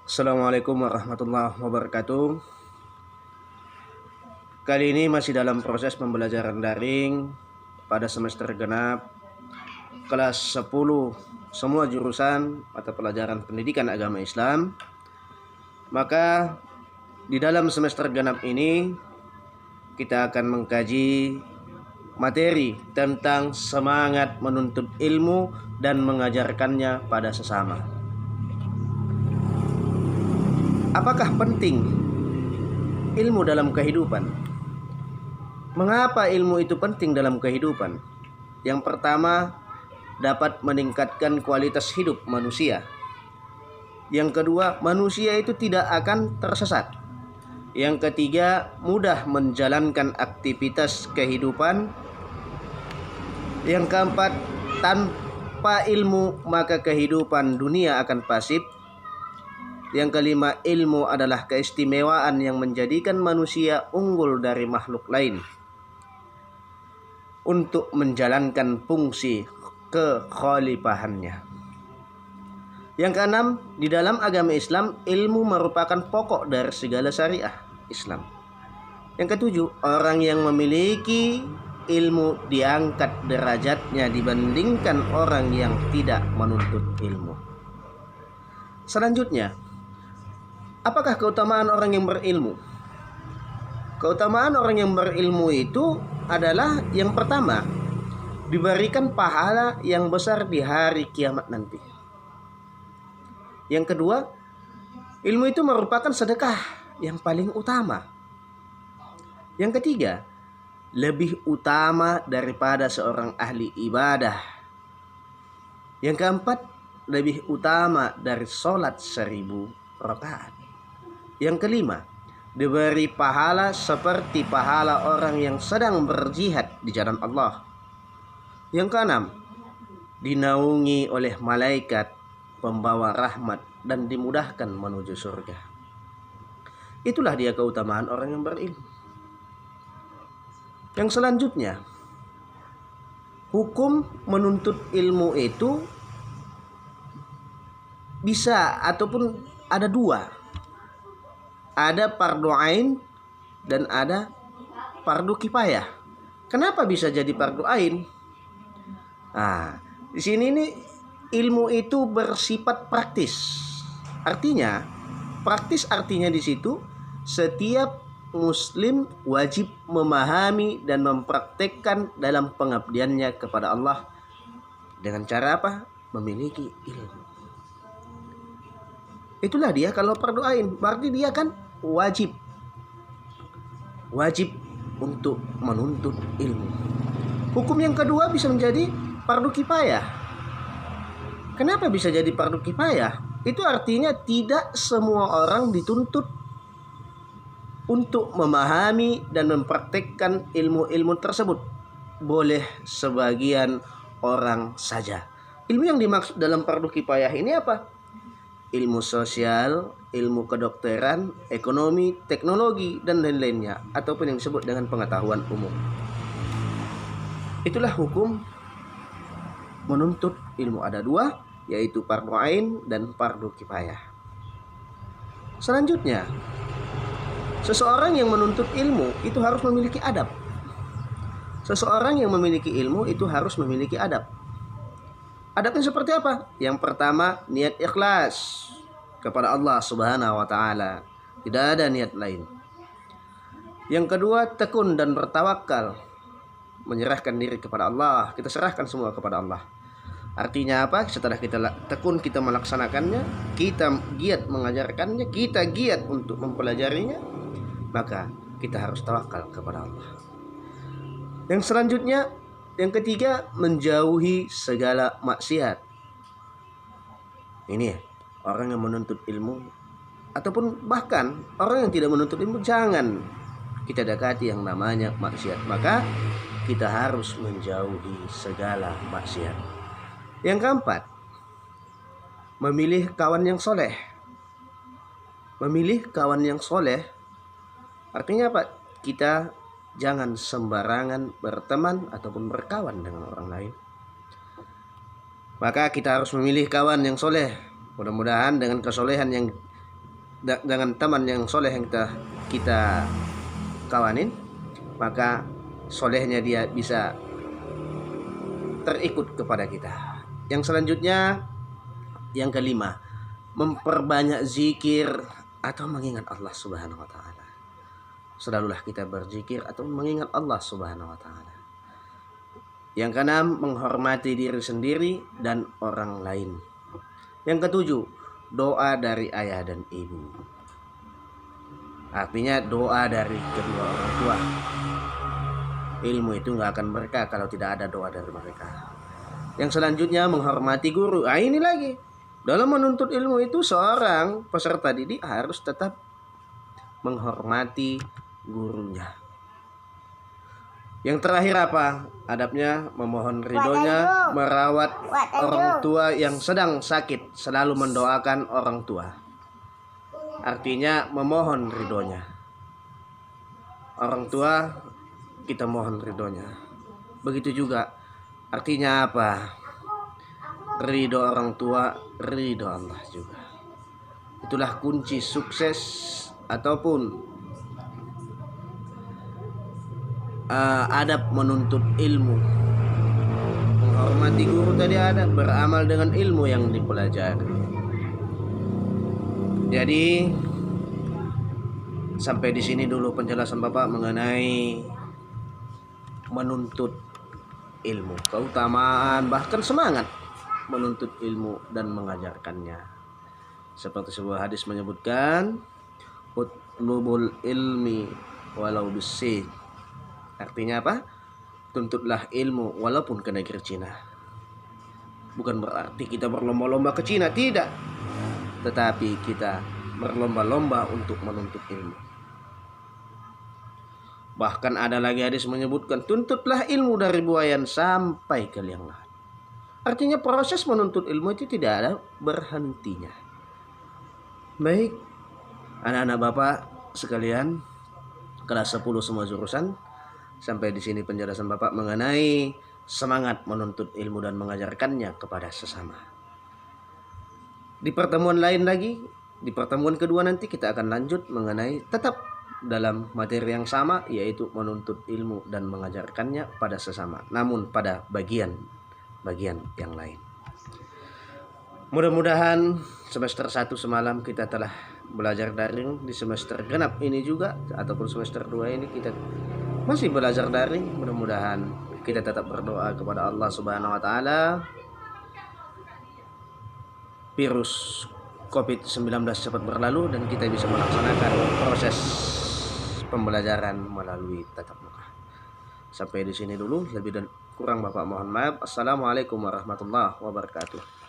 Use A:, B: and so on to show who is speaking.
A: Assalamualaikum warahmatullahi wabarakatuh. Kali ini masih dalam proses pembelajaran daring pada semester genap kelas 10 semua jurusan mata pelajaran pendidikan agama Islam. Maka di dalam semester genap ini kita akan mengkaji materi tentang semangat menuntut ilmu dan mengajarkannya pada sesama. Apakah penting ilmu dalam kehidupan? Mengapa ilmu itu penting dalam kehidupan? Yang pertama, dapat meningkatkan kualitas hidup manusia. Yang kedua, manusia itu tidak akan tersesat. Yang ketiga, mudah menjalankan aktivitas kehidupan. Yang keempat, tanpa ilmu maka kehidupan dunia akan pasif. Yang kelima, ilmu adalah keistimewaan yang menjadikan manusia unggul dari makhluk lain untuk menjalankan fungsi kekhalifahannya. Yang keenam, di dalam agama Islam, ilmu merupakan pokok dari segala syariah Islam. Yang ketujuh, orang yang memiliki ilmu diangkat derajatnya dibandingkan orang yang tidak menuntut ilmu. Selanjutnya, apakah keutamaan orang yang berilmu? Keutamaan orang yang berilmu itu adalah yang pertama, diberikan pahala yang besar di hari kiamat nanti. Yang kedua, ilmu itu merupakan sedekah yang paling utama. Yang ketiga, lebih utama daripada seorang ahli ibadah. Yang keempat, lebih utama dari sholat 1000 rakaat. Yang kelima, diberi pahala seperti pahala orang yang sedang berjihad di jalan Allah. Yang keenam, dinaungi oleh malaikat pembawa rahmat dan dimudahkan menuju surga. Itulah dia keutamaan orang yang berilmu. Yang selanjutnya, hukum menuntut ilmu itu bisa ataupun ada dua. Ada fardu ain dan ada fardu kifayah. Kenapa bisa jadi fardu ain? Nah, di sini nih ilmu itu bersifat praktis. Artinya, praktis artinya di situ setiap muslim wajib memahami dan mempraktekkan dalam pengabdiannya kepada Allah dengan cara apa? Memiliki ilmu. Itulah dia kalau fardu ain, berarti dia kan wajib untuk menuntut ilmu. Hukum yang kedua bisa menjadi fardu kifayah. Kenapa bisa jadi fardu kifayah? Itu artinya tidak semua orang dituntut untuk memahami dan mempraktekkan ilmu-ilmu tersebut. Boleh sebagian orang saja. Ilmu yang dimaksud dalam fardu kifayah ini apa? Ilmu sosial, ilmu kedokteran, ekonomi, teknologi, dan lain-lainnya, ataupun yang disebut dengan pengetahuan umum. Itulah hukum menuntut ilmu. Ada dua, yaitu fardu ain dan fardu kifayah. Selanjutnya, seseorang yang menuntut ilmu itu harus memiliki adab. Seseorang yang memiliki ilmu itu harus memiliki adab. Adabnya seperti apa? Yang pertama, niat ikhlas kepada Allah Subhanahu wa taala. Tidak ada niat lain. Yang kedua, tekun dan bertawakal. Menyerahkan diri kepada Allah. Kita serahkan semua kepada Allah. Artinya apa? Setelah kita tekun kita melaksanakannya, kita giat mengajarkannya, kita giat untuk mempelajarinya, maka kita harus tawakal kepada Allah. Yang selanjutnya, yang ketiga, menjauhi segala maksiat. Ini orang yang menuntut ilmu, ataupun bahkan orang yang tidak menuntut ilmu, jangan kita dekati yang namanya maksiat. Maka kita harus menjauhi segala maksiat. Yang keempat, memilih kawan yang soleh. Memilih kawan yang soleh artinya apa? Kita jangan sembarangan berteman ataupun berkawan dengan orang lain. Maka kita harus memilih kawan yang soleh. Mudah-mudahan dengan kesolehan yang dengan teman yang soleh yang kita kawanin, maka solehnya dia bisa terikut kepada kita. Yang selanjutnya, yang kelima, memperbanyak zikir atau mengingat Allah Subhanahu wa taala. Selalulah kita berzikir atau mengingat Allah Subhanahu wa taala. Yang keenam, menghormati diri sendiri dan orang lain. Yang ketujuh, doa dari ayah dan ibu. Artinya doa dari kedua orang tua. Ilmu itu nggak akan berkah kalau tidak ada doa dari mereka. Yang selanjutnya, menghormati guru. Ini lagi. Dalam menuntut ilmu itu seorang peserta didik harus tetap menghormati gurunya. Yang terakhir apa? Adabnya memohon ridhonya, merawat orang tua yang sedang sakit, selalu mendoakan orang tua. Artinya memohon ridhonya. Orang tua kita mohon ridhonya. Begitu juga artinya apa? Ridho orang tua, ridho Allah juga. Itulah kunci sukses ataupun adab menuntut ilmu. Menghormati guru tadi ada, beramal dengan ilmu yang dipelajari. Jadi sampai di sini dulu penjelasan Bapak mengenai menuntut ilmu, keutamaan bahkan semangat menuntut ilmu dan mengajarkannya. Seperti sebuah hadis menyebutkan, utlubul ilmi walau bisayf. Artinya apa? Tuntutlah ilmu walaupun ke negeri Cina. Bukan berarti kita berlomba-lomba ke Cina, tidak. Tetapi kita berlomba-lomba untuk menuntut ilmu. Bahkan ada lagi hadis menyebutkan, tuntutlah ilmu dari buayan sampai ke liang lahat. Artinya proses menuntut ilmu itu tidak ada berhentinya. Baik, anak-anak Bapak sekalian, kelas 10 semua jurusan, sampai di sini penjelasan Bapak mengenai semangat menuntut ilmu dan mengajarkannya kepada sesama. Di pertemuan lain lagi, di pertemuan kedua nanti kita akan lanjut mengenai tetap dalam materi yang sama, yaitu menuntut ilmu dan mengajarkannya pada sesama, namun pada bagian yang lain. Mudah-mudahan semester 1 semalam kita telah belajar daring. Di semester genap ini juga ataupun semester 2 ini kita masih belajar daring. Mudah-mudahan kita tetap berdoa kepada Allah Subhanahu wa taala virus COVID-19 cepat berlalu dan kita bisa melaksanakan proses pembelajaran melalui tatap muka. Sampai di sini dulu, lebih dan kurang Bapak mohon maaf. Assalamualaikum warahmatullahi wabarakatuh.